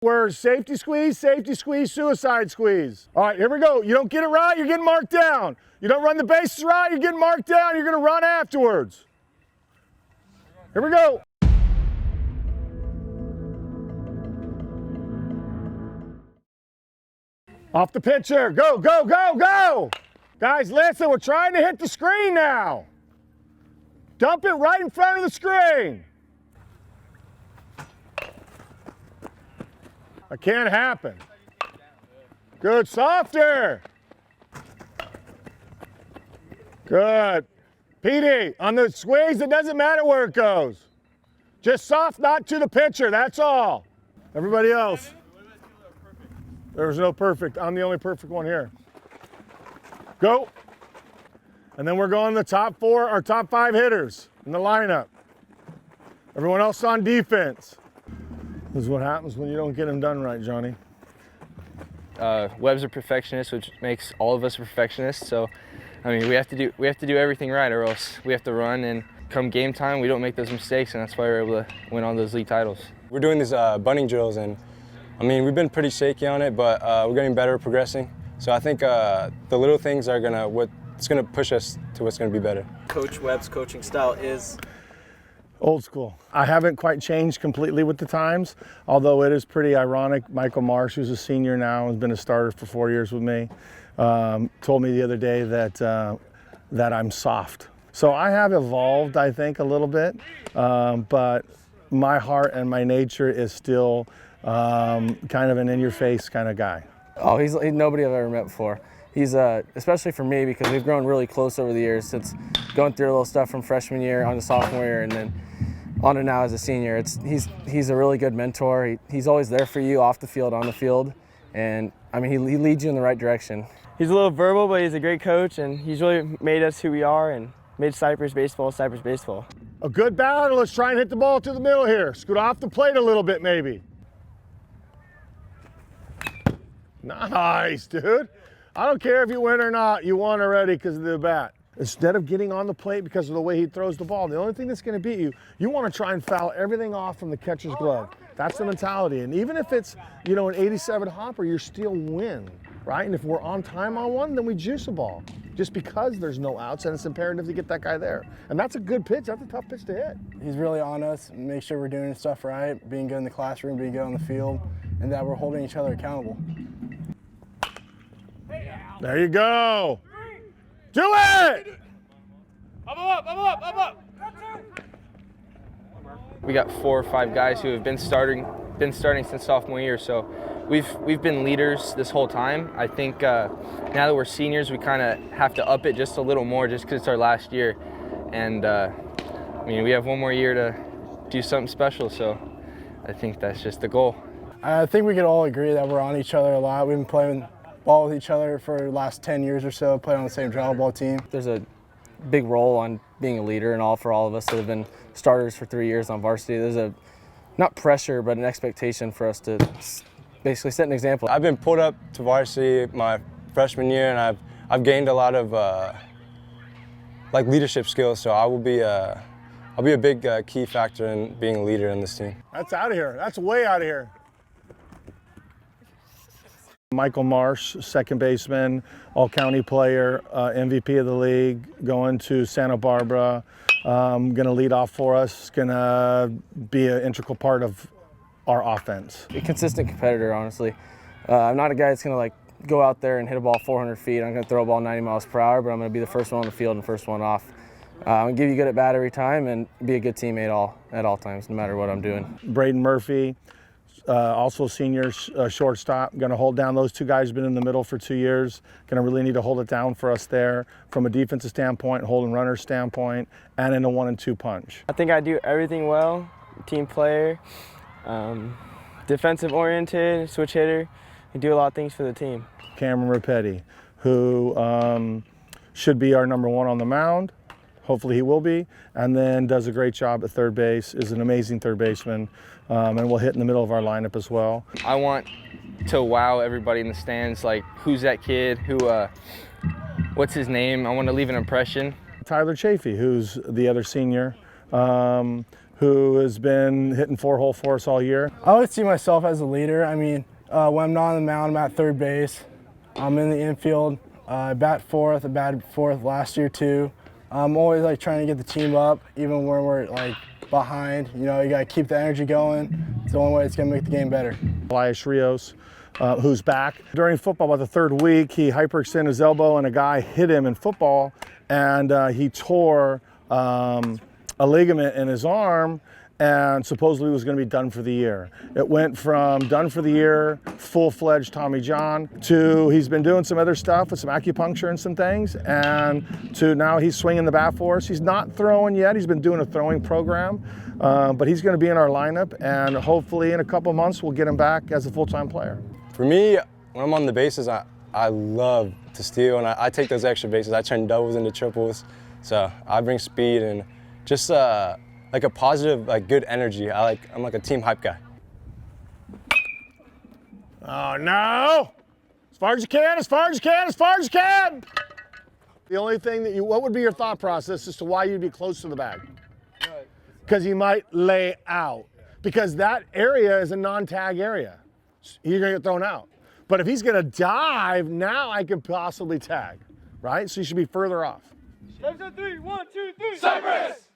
We're safety squeeze, suicide squeeze. All right, here we go. You don't get it right, you're getting marked down. You don't run the bases right, you're getting marked down, you're gonna run afterwards. Here we go. Off the pitcher, go, go, go, go. Guys, listen, we're trying to hit the screen now. Dump it right in front of the screen. That can't happen. Good, softer. Good. PD, on the squeeze, it doesn't matter where it goes. Just soft, not to the pitcher, that's all. Everybody else. There's no perfect. I'm the only perfect one here. Go. And then we're going the top 4 or top 5 hitters in the lineup. Everyone else on defense. This is what happens when you don't get them done right, Johnny. Webb's a perfectionist, which makes all of us perfectionists. So, I mean, we have to do everything right, or else we have to run. And come game time, we don't make those mistakes, and that's why we're able to win all those league titles. We're doing these bunting drills, and I mean, we've been pretty shaky on it, but we're getting better, progressing. So I think the little things are what's gonna push us to what's gonna be better. Coach Webb's coaching style is old school. I haven't quite changed completely with the times, although it is pretty ironic. Michael Marsh, who's a senior now, has been a starter for 4 years with me, told me the other day that I'm soft. So I have evolved, I think, a little bit, but my heart and my nature is still kind of an in-your-face kind of guy. Oh, he's nobody I've ever met before. He's especially for me, because we've grown really close over the years, since going through a little stuff from freshman year on to sophomore year, and then on to now as a senior. He's a really good mentor. He's always there for you off the field, on the field, and I mean he leads you in the right direction. He's a little verbal, but he's a great coach, and he's really made us who we are and made Cypress baseball. A good battle. Let's try and hit the ball to the middle here. Scoot off the plate a little bit, maybe. Nice, dude. I don't care if you win or not, you won already because of the bat. Instead of getting on the plate because of the way he throws the ball, the only thing that's going to beat you, you want to try and foul everything off from the catcher's glove. That's the mentality. And even if it's, you know, an 87 hopper, you still win, right? And if we're on time on one, then we juice a ball. Just because there's no outs, and it's imperative to get that guy there. And that's a good pitch. That's a tough pitch to hit. He's really on us, make sure we're doing stuff right, being good in the classroom, being good on the field, and that we're holding each other accountable. There you go. Do it! Up. We got 4 or 5 guys who have been starting since sophomore year. So we've been leaders this whole time. I think now that we're seniors, we kind of have to up it just a little more, just because it's our last year. And I mean, we have 1 more year to do something special. So I think that's just the goal. I think we could all agree that we're on each other a lot. We've been playing ball with each other for the last 10 years or so, playing on the same travel ball team. There's a big role on being a leader and all for all of us that have been starters for 3 years on varsity. There's a, not pressure, but an expectation for us to basically set an example. I've been pulled up to varsity my freshman year, and I've gained a lot of like leadership skills. So I'll be a big key factor in being a leader in this team. That's out of here. That's way out of here. Michael Marsh, second baseman, all-county player, MVP of the league, going to Santa Barbara, going to lead off for us, going to be an integral part of our offense. A consistent competitor, honestly. I'm not a guy that's going to like go out there and hit a ball 400 feet. I'm going to throw a ball 90 miles per hour, but I'm going to be the first one on the field and first one off. I'm going to give you good at bat every time and be a good teammate at all times, no matter what I'm doing. Braden Murphy, also senior shortstop, going to hold down. Those 2 guys have been in the middle for 2 years. Going to really need to hold it down for us there from a defensive standpoint, holding runner standpoint, and in a 1 and 2 punch. I think I do everything well. Team player, defensive oriented, switch hitter. I do a lot of things for the team. Cameron Rapetti, who should be our number 1 on the mound. Hopefully he will be, and then does a great job at third base, is an amazing third baseman, and will hit in the middle of our lineup as well. I want to wow everybody in the stands, like who's that kid, what's his name? I want to leave an impression. Tyler Chafee, who's the other senior, who has been hitting 4-hole for us all year. I always see myself as a leader. I mean, when I'm not on the mound, I'm at third base. I'm in the infield. I bat fourth. I batted fourth last year too. I'm always like trying to get the team up, even when we're like behind. You know, you gotta keep the energy going. It's the only way it's gonna make the game better. Elias Rios, who's back. During football, about the third week, he hyperextended his elbow and a guy hit him in football, and he tore a ligament in his arm, and supposedly was going to be done for the year. It went from done for the year, full-fledged Tommy John, to he's been doing some other stuff with some acupuncture and some things, and to now he's swinging the bat for us. He's not throwing yet. He's been doing a throwing program, but he's going to be in our lineup, and hopefully in a couple months we'll get him back as a full-time player. For me, when I'm on the bases, I love to steal, and I take those extra bases. I turn doubles into triples, so I bring speed and just like a positive, like good energy. I'm like a team hype guy. Oh no! As far as you can, as far as you can, as far as you can! The only thing that what would be your thought process as to why you'd be close to the bag? Because he might lay out. Because that area is a non-tag area. You're gonna get thrown out. But if he's gonna dive, now I could possibly tag, right? So you should be further off. 3, 1, 2, 3, Cypress!